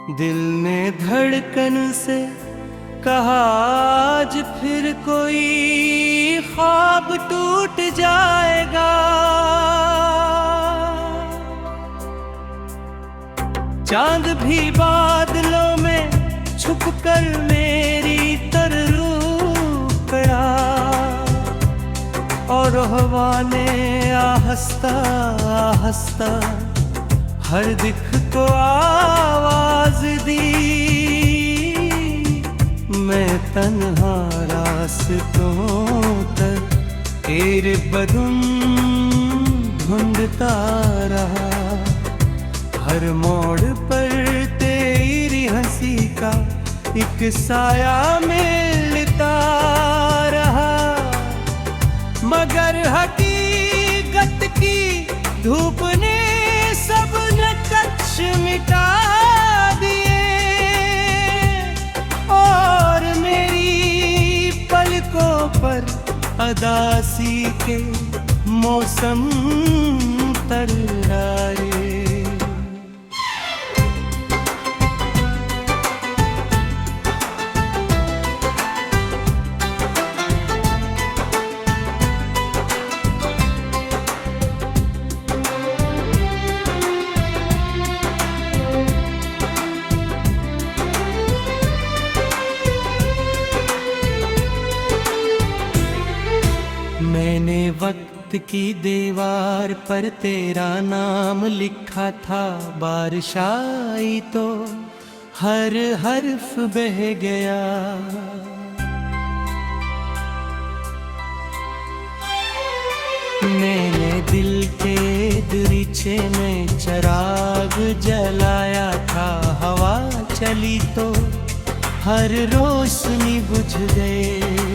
दिल ने धड़कन से कहा आज फिर कोई ख्वाब टूट जाएगा। चांद भी बादलों में छुपकर मेरी तरफ गया और हवा ने आहिस्ता आहिस्ता हर दिख को आवाज दी। मैं तन्हा रास्तों तक तेरे बदन ढूंढता रहा, हर मोड़ पर तेरी हंसी का एक साया मिलता रहा। मगर हकीकत की धूप ने सब नक्श मिटा दिए और मेरी पलकों पर अदासी के मौसम तरारे। मैंने वक्त की दीवार पर तेरा नाम लिखा था, बारिश आई तो हर हर्फ बह गया। मैंने दिल के दरीचे में चिराग जलाया था, हवा चली तो हर रोशनी बुझ गई।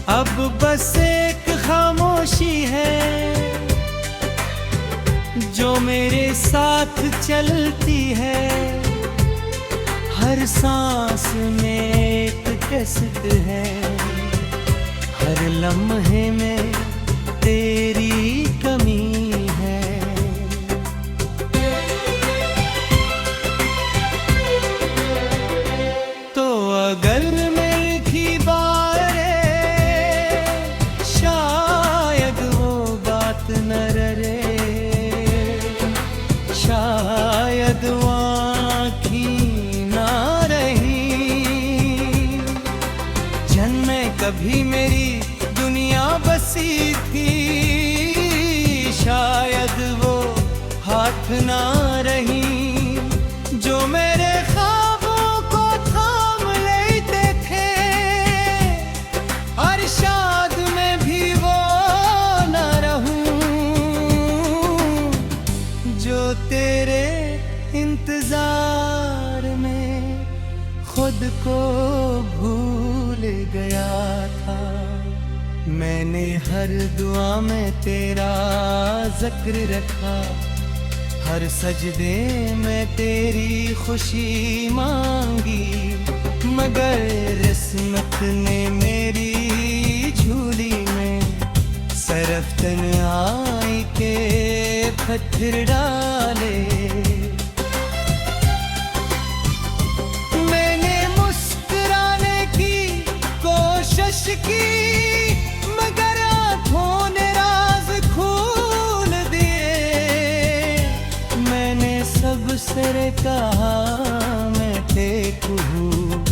अब बस एक खामोशी है जो मेरे साथ चलती है, हर सांस में एक कैसेट है, हर लम्हे में तेरी कमी है। तो अगर शायद आँखी ना रही जन्में कभी मेरी दुनिया बसी थी, शायद वो हाथ ना रही जो मेरे ख्वाबों को थाम लेते थे, और शायद मैं भी वो ना रहूं जो तेरे इंतजार में खुद को भूल गया था। मैंने हर दुआ में तेरा जिक्र रखा, हर सजदे में तेरी खुशी मांगी, मगर किस्मत ने मेरी झोली में सरफ तन्हाई के पत्थर डाले। मैंने मुस्कुराने की कोशिश की, मगर आँखों ने राज खोल दिए। मैंने सबसे कहा मैं ठीक हूँ,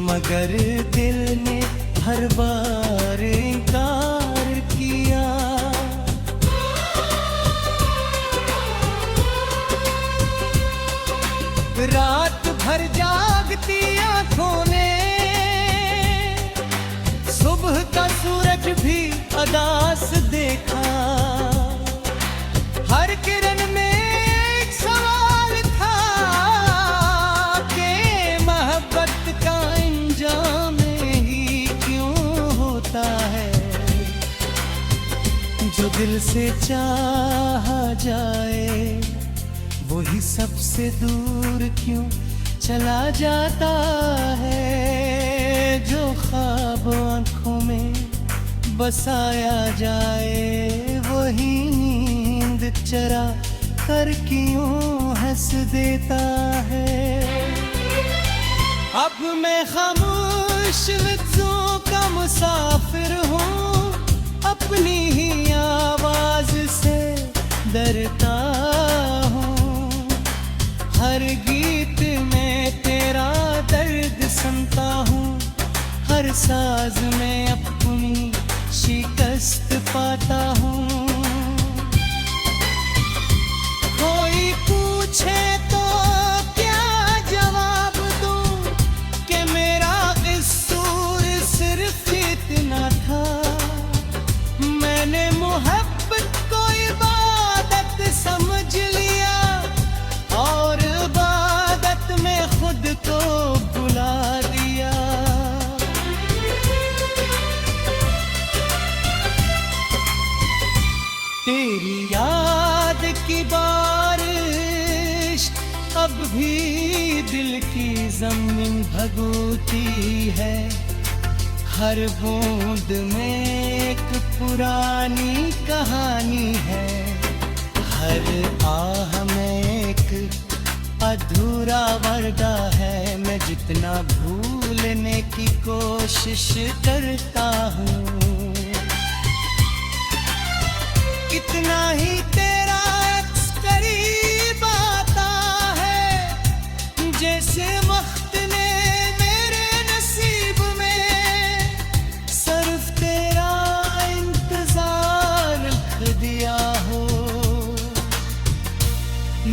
मगर दिल ने हर बार इनकार किया। रात भर जागती आँखों ने सुबह का सूरज भी अदास देखा, हर किरण में एक सवाल था कि मोहब्बत का अंजाम ही क्यों होता है। जो दिल से चाहा जाए वही सबसे दूर क्यों चला जाता है। जो ख्वाब आँखों में बसाया जाए वही नींद चरा कर क्यों है हंस देता है। अब मैं खामोश लफ्जों का मुसाफिर हूँ, अपनी ही आवाज से डरता हूँ। हर गीत में तेरा दर्द सुनता हूँ, हर साज में अपनी शिकस्त पाता हूँ। कोई पूछे तो क्या जवाब दूं कि मेरा कसूर सिर्फ इतना था। मैंने मोहब्बत को इबादत समझ लिया और इबादत में खुद को भुला दिया। तेरी याद की बारिश अब भी दिल की जमीन भगोती है। हर बूंद में एक पुरानी कहानी है, हर आह में एक अधूरा वादा है। मैं जितना भूलने की कोशिश करता हूँ, इतना ही तेरा अक्स करीब आता है। जैसे वक्त ने मेरे नसीब में सिर्फ तेरा इंतजार रख दिया हो।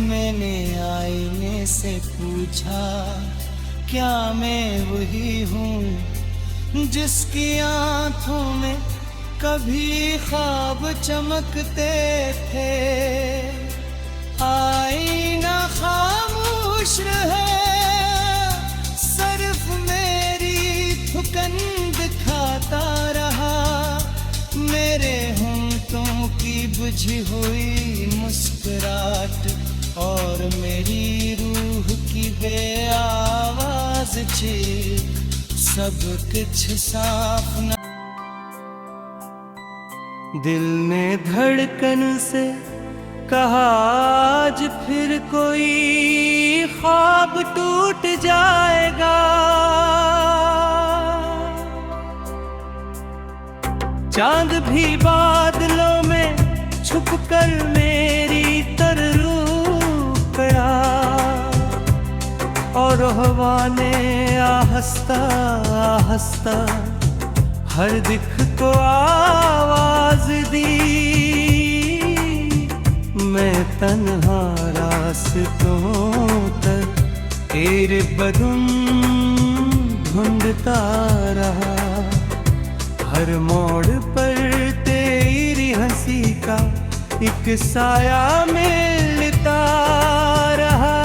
मैंने आईने से पूछा, क्या मैं वही हूँ जिसकी आंखों में कभी ख्वाब चमकते थे। आईना खामोश रहे, सिर्फ मेरी थुकन दिखाता रहा। मेरे होंठों की बुझी हुई मुस्कुराहट और मेरी रूह की बेआवाज चीख, सब कुछ साफ न। दिल ने धड़कन से कहा, आज फिर कोई ख्वाब टूट जाएगा। चांद भी बादलों में छुपकर मेरी तरफ गया और हवा ने आहिस्ता आहिस्ता हर दिख को आवाज दी। मैं तन्हा रास्तों तक तेरे बदन ढूंढता रहा। हर मोड़ पर तेरी हंसी का एक साया मिलता रहा,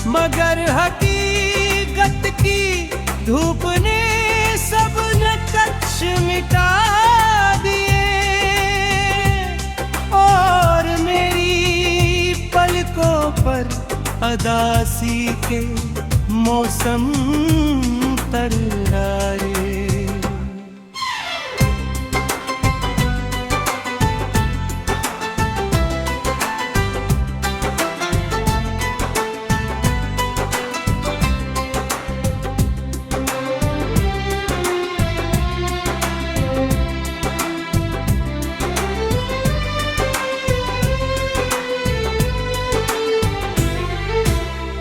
मगर हकीकत की धूप ने सब नक्श मिटा दिए और मेरी पलकों पर अदासी के मौसम तर्राए।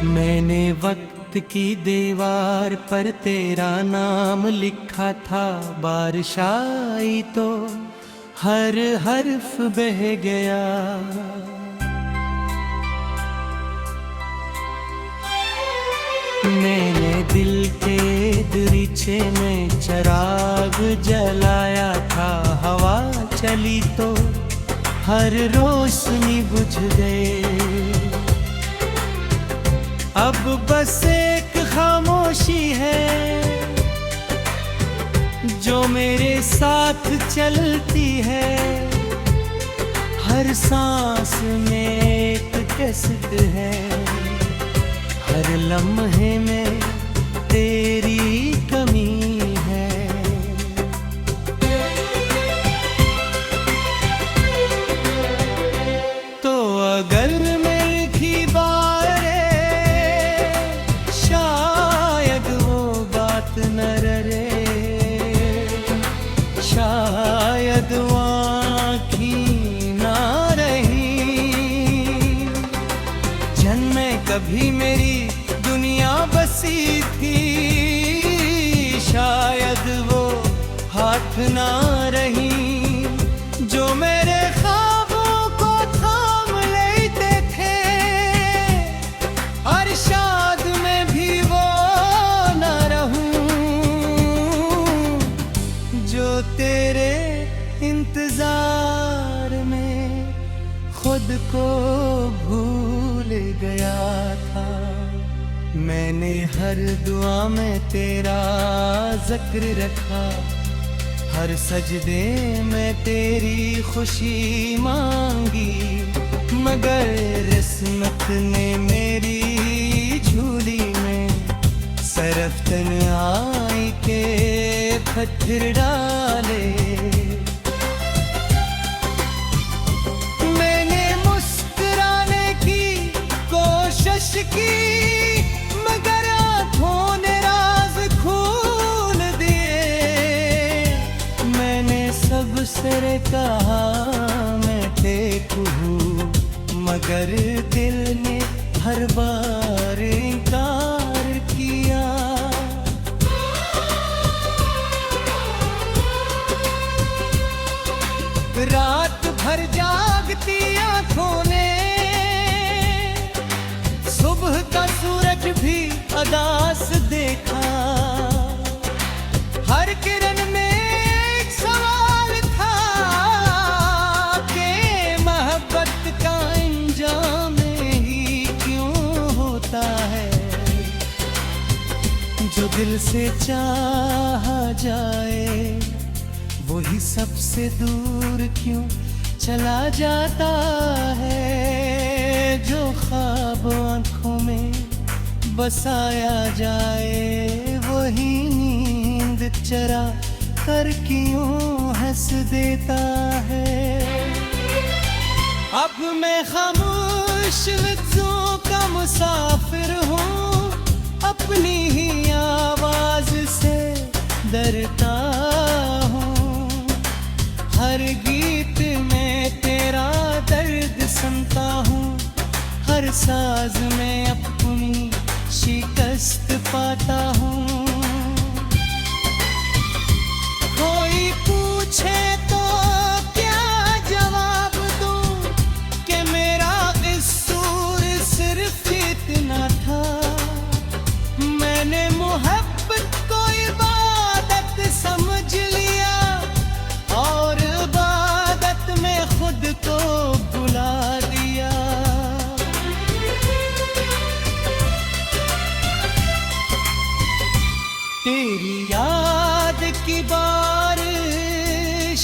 मैंने वक्त की दीवार पर तेरा नाम लिखा था। बारिश आई तो हर हर्फ बह गया। मैंने दिल के दरीचे में चिराग जलाया था। हवा चली तो हर रोशनी बुझ गई। अब बस एक खामोशी है जो मेरे साथ चलती है। हर सांस में एक कैसेट है, हर लम्हे में तेरी कमी है। तो अगर मैं लिखी भी मेरी दुनिया बसी थी, शायद वो हाथ ना रही जो मेरे ख्वाबों को थाम लेते थे। अरशाद में भी वो ना रहूं जो तेरे इंतजार में खुद को भूल गया था। मैंने हर दुआ में तेरा जिक्र रखा, हर सजदे में तेरी खुशी मांगी, मगर किस्मत ने मेरी झूली में सरफ तन्हाई के पत्थर डाले। मैंने मुस्कुराने की कोशिश की, मगर आँखों ने राज खोल दिए। मैंने सबसे कहा मैं देखूं हूँ, मगर दिल ने हर बार इनकार किया। रात भर जागती आँखों ने सुबह का सूरज भी अदास देखा। हर किरण में एक सवाल था कि मोहब्बत का अंजाम ही क्यों होता है। जो दिल से चाहा जाए वही सबसे दूर क्यों चला जाता है। जो ख्वाब आँखों में बसाया जाए वही नींद चरा कर क्यों हंस देता है। अब मैं खामोश लफ्ज़ों का मुसाफिर हूँ, अपनी ही आवाज से डरता हूँ। हर गीत में तेरा दर्द सुनता हूँ, हर साज में अपनी शिकस्त पाता हूँ। कोई पूछे तो क्या जवाब दूँ कि मेरा कसूर सिर्फ इतना था। मैंने मोहब्बत को इबादत समझ लिया और इबादत में खुद को बुला दिया। तेरी याद की बारिश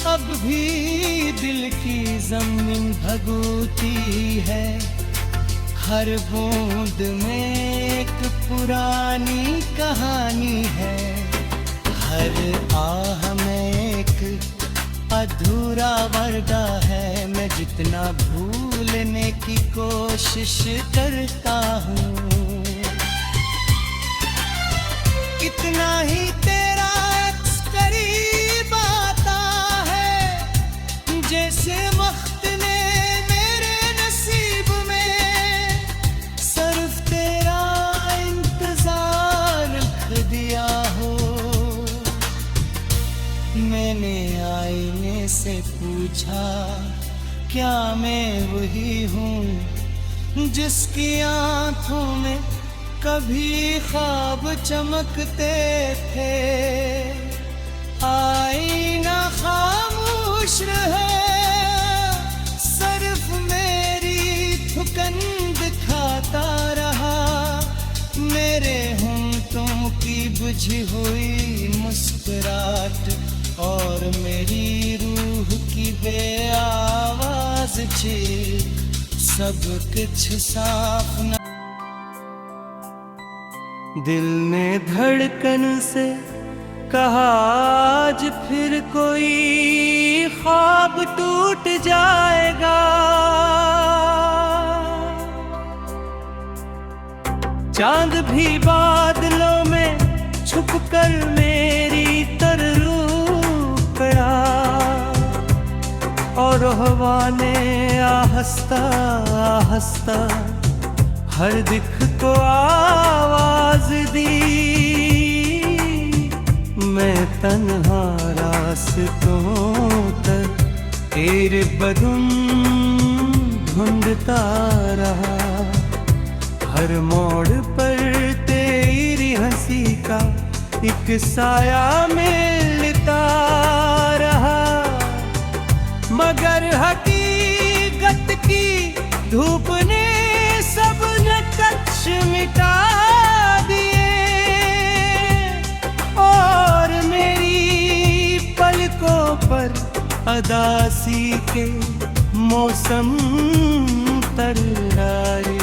अब भी दिल की जमीन भगोती है। हर बूंद में एक पुरानी कहानी है, हर आह में एक अधूरा वादा है। मैं जितना भूलने की कोशिश करता हूँ, इतना ही तेरा अक्स करीब आता है। जैसे वक्त ने मेरे नसीब में सिर्फ तेरा इंतजार रख दिया हो। मैंने आईने से पूछा क्या मैं वही हूँ जिसकी आँखों में कभी ख्वाब चमकते थे। आईना खामोश रहे, सिर्फ मेरी थुकन दिखाता रहा। मेरे होंठों की बुझी हुई मुस्कुराहट और मेरी रूह की बेआवाज़ चीख सब कुछ साफ न। दिल ने धड़कन से कहा आज फिर कोई ख्वाब टूट जाएगा। चांद भी बादलों में छुपकर मेरी तरफ पड़ा और हवा ने आहिस्ता आहिस्ता हर दिख को आवाज दी, मैं तन्हा रास्तों तक तेरे बदन ढूंढता रहा। हर मोड़ पर तेरी हंसी का एक साया मिलता रहा, मगर हकीकत की धूप ने सब नक्श मिटा दिए, और मेरी पलकों पर अदासी के मौसम तर्रारे।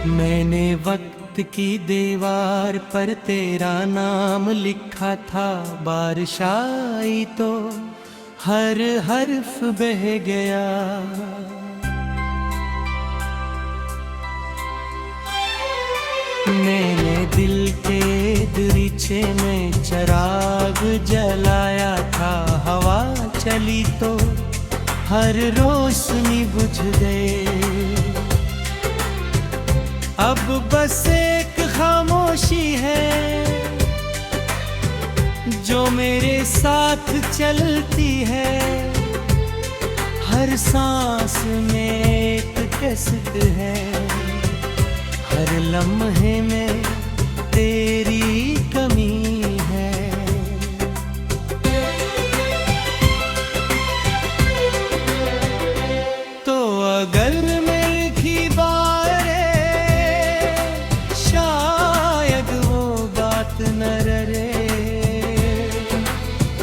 मैंने वक्त की दीवार पर तेरा नाम लिखा था, बारिश आई तो हर हर्फ बह गया। मैंने दिल के दरीचे में चिराग जलाया था, हवा चली तो हर रोशनी बुझ गई। अब बस एक खामोशी है जो मेरे साथ चलती है, हर सांस में एक कैसेट है, हर लम्हे में तेरी कमी है। तो अगर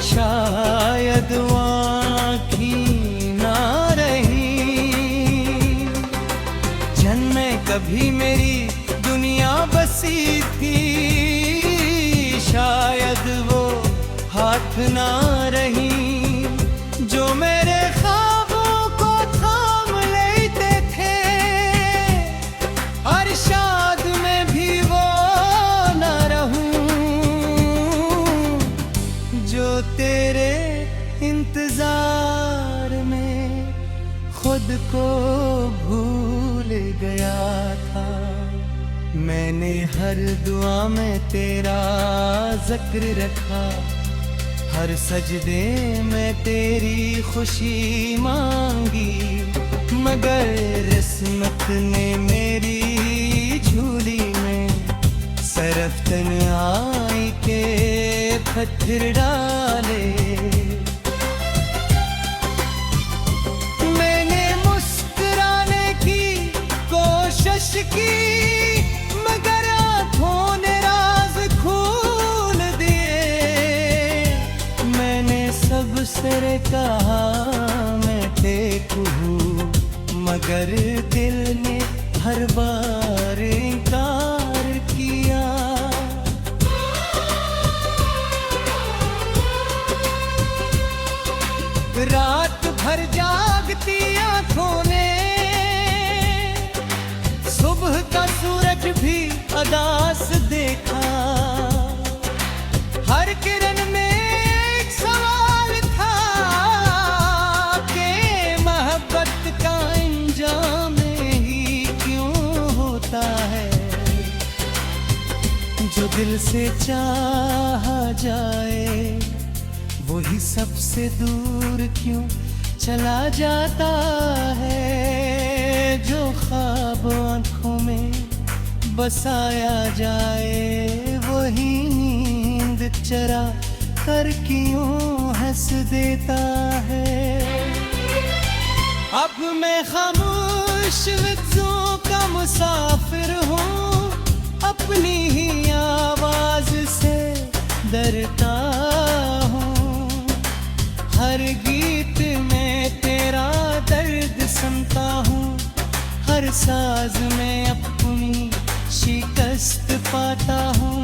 शायद आँखी ना रही, जन्मे कभी मेरी दुनिया बसी थी, शायद वो हाथ ना रही जो मेरे ख्वाबों को थाम लेते थे, और शायद मैं भी वो ना रहूं जो तेरे इंतजार में खुद को भूल गया था। मैंने हर दुआ में तेरा जिक्र रखा, हर सजदे में तेरी खुशी मांगी, मगर किस्मत ने मेरी झोली में सरफ तन्हाई के पत्थर डाले। मैंने मुस्कुराने की कोशिश की, मगर आँखों ने राज खोल दिए। मैंने सबसे कहा मैं देखूं हूँ, मगर दिल ने हर बार इनकार किया। रात भर जागती आँखों ने सुबह का सूरज भी अदास देखा, हर किरण में एक सवाल था कि मोहब्बत का अंजाम ही क्यों होता है, जो दिल से चाहा जाए वही सबसे दूर क्यों चला जाता है, जो ख्वाब आँखों में बसाया जाए वही नींद चरा कर क्यों हंस देता है। अब मैं खामोश लफ्ज़ों का मुसाफिर हूँ, अपनी ही आवाज से डरता हूँ, हर गीत में तेरा दर्द सुनता हूँ, हर साज में अपनी शिकस्त पाता हूँ।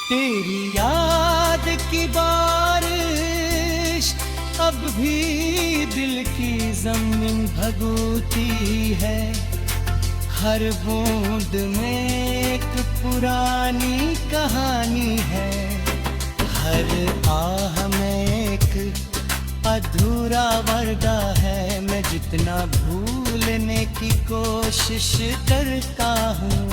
तेरी याद की बारिश अब भी दिल की जमीन भगोती है। हर बूंद में एक पुरानी कहानी है। हर आह में एक अधूरा वादा है। मैं जितना भूलने की कोशिश करता हूँ,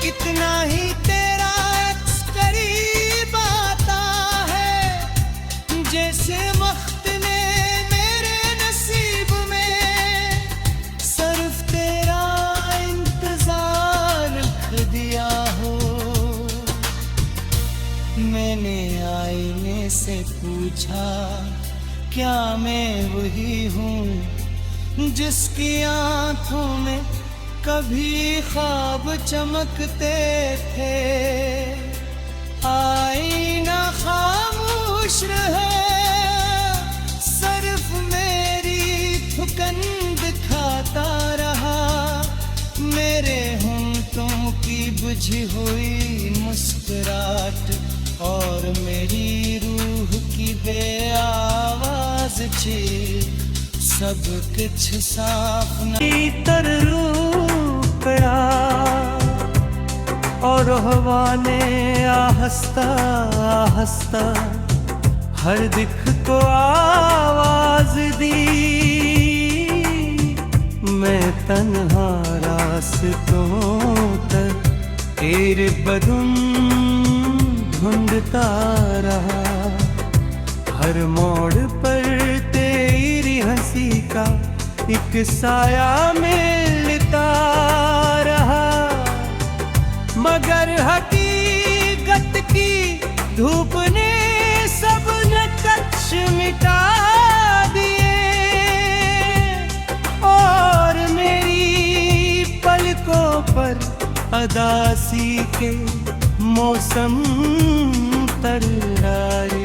इतना ही तेरा अक्स करीब आता है। जैसे वक्त ने मेरे नसीब में सिर्फ तेरा इंतजार रख दिया हो। मैंने आईने से पूछा, क्या मैं वही हूँ जिसकी आंखों में कभी ख्वाब चमकते थे। आईना खामोश रहे, सिर्फ मेरी थुकन दिखाता रहा। मेरे होंठों की बुझी हुई मुस्कुराहट और मेरी रूह की बेआवाज चीख, सब कुछ साफ तर रूपया और हवा ने आहिस्ता आहिस्ता हर दिख को आवाज दी। मैं तन्हा रास्तों तक तेरे बदन ढूंढता रहा। हर मोड़ पर तेरी हंसी का एक साया मिलता रहा। मगर हकीकत की धूप ने सब नक्श मिटा दिए और मेरी पलकों पर अदासी के मौसम तर्रारे।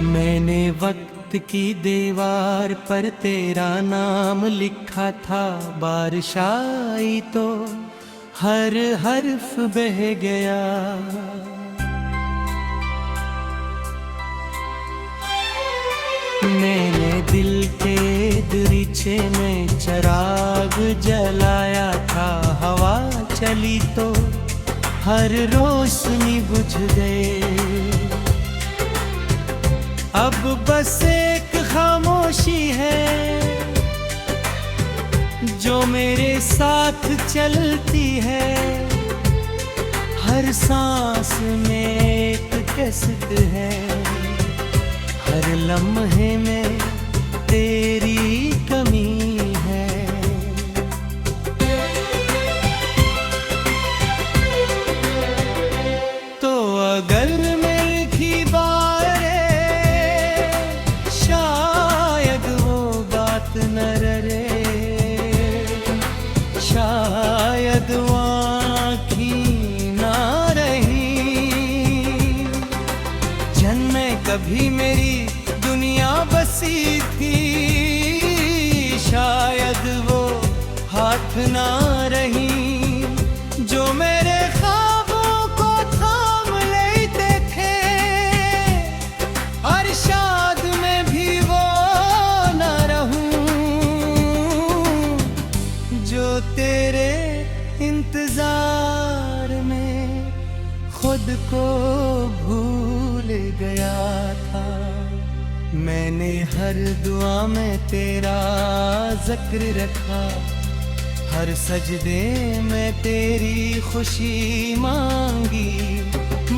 मैंने वक्त की दीवार पर तेरा नाम लिखा था। बारिश आई तो हर हर्फ बह गया। मैंने दिल के दरीचे में चिराग जलाया था। हवा चली तो हर रोशनी बुझ गई। अब बस एक खामोशी है जो मेरे साथ चलती है। हर सांस में एक कसक है, हर लम्हे में तेरी कमी है। तो अगर मेरी न रे, शायद आँखी ना रही। जन्म में कभी मेरी दुनिया बसी थी, शायद वो हाथ ना रही जो मेरे ख्वाबों को थाम लेते थे। अरशाद में भी वो तेरे इंतजार में खुद को भूल गया था। मैंने हर दुआ में तेरा जिक्र रखा, हर सजदे में तेरी खुशी मांगी।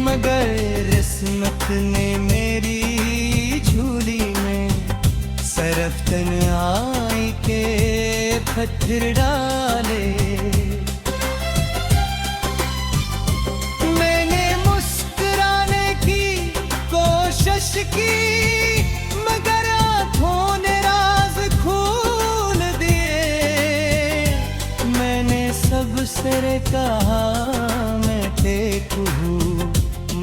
मगर किस्मत ने मेरी झूली में सरफ तन्हाई के पत्थर डाले। मैंने मुस्कुराने की कोशिश की, कहा मैं टेक हूँ,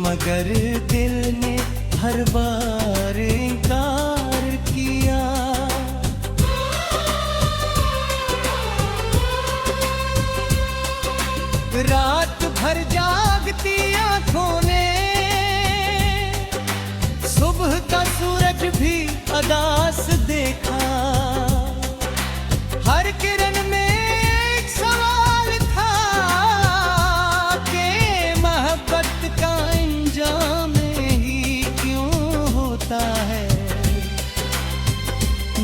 मगर दिल ने हर बार इनकार किया। रात भर जागती आंखों ने सुबह का सूरज भी अदास देखा। हर किरण में एक सवाल था कि मोहब्बत का अंजाम ही क्यों होता है।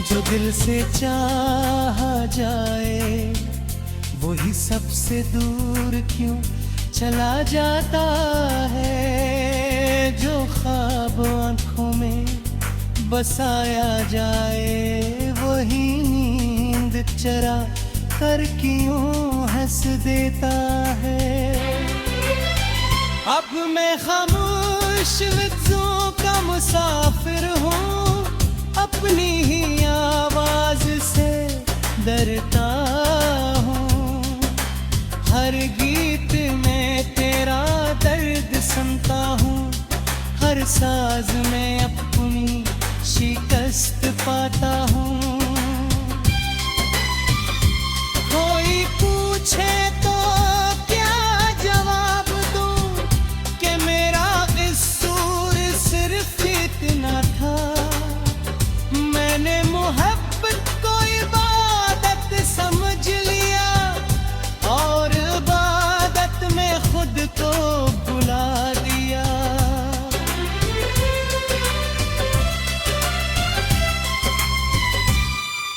जो दिल से चाहा जाए वही सबसे दूर क्यों चला जाता है। जो ख्वाब आंखों में बसाया जाए वही नींद चरा कर क्यों हंस देता है। अब मैं खामोश लफ्ज़ों का मुसाफिर हूँ, अपनी ही आवाज से डरता हूँ। हर गीत में तेरा दर्द सुनता हूँ, हर साज में अपनी शिकस्त पाता हूँ। कोई पूछे तो क्या जवाब दूँ कि मेरा कसूर सिर्फ इतना था। मैंने मोहब्बत को इबादत समझ लिया और इबादत में खुद को भुला दिया।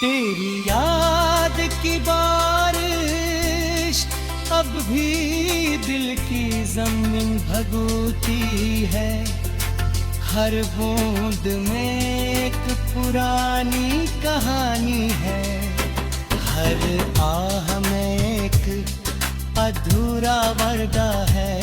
तेरी याद की बारिश अब भी दिल की जमीन भगोती है। हर बूंद में एक पुरानी कहानी है, हर आह में एक अधूरा वर्दा है।